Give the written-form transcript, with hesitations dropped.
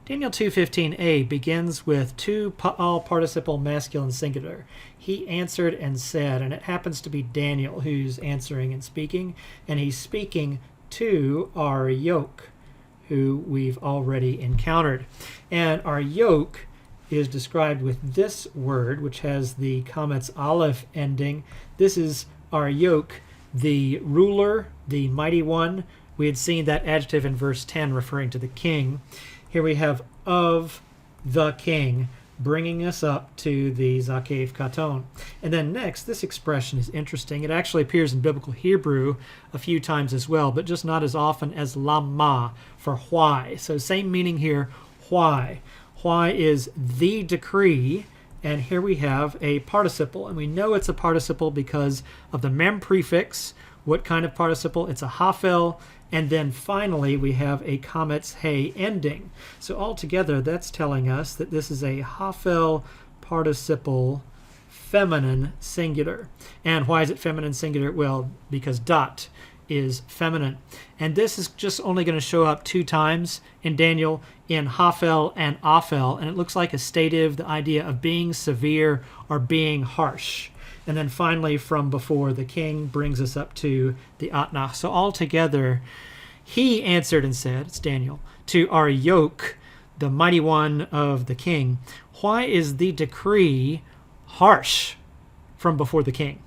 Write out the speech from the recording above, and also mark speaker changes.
Speaker 1: Daniel 2:15a begins with all participle masculine singular. He answered and said, and it happens to be Daniel who's answering and speaking, and he's speaking to Arioch, who we've already encountered. And Arioch is described with this word, which has the Comet's Aleph ending. This is Arioch, the ruler, the mighty one. We had seen that adjective in verse 10 referring to the king. Here we have of the king, bringing us up to the Zakev Katon. And then next, this expression is interesting. It actually appears in biblical Hebrew a few times as well, but just not as often as lama, for why. So same meaning here, why. Why is the decree, and here we have a participle. And we know it's a participle because of the mem prefix. What kind of participle? It's a hafel. And then finally, we have a Comet's Hay ending. So altogether, that's telling us that this is a hafel participle feminine singular. And why is it feminine singular? Well, because dot is feminine. And this is just only going to show up 2 times in Daniel, in hafel and aphel. And it looks like a stative, the idea of being severe or being harsh. And then finally, from before the king brings us up to the Atnach. So altogether, he answered and said, it's Daniel, to Arioch, the mighty one of the king, why is the decree harsh from before the king?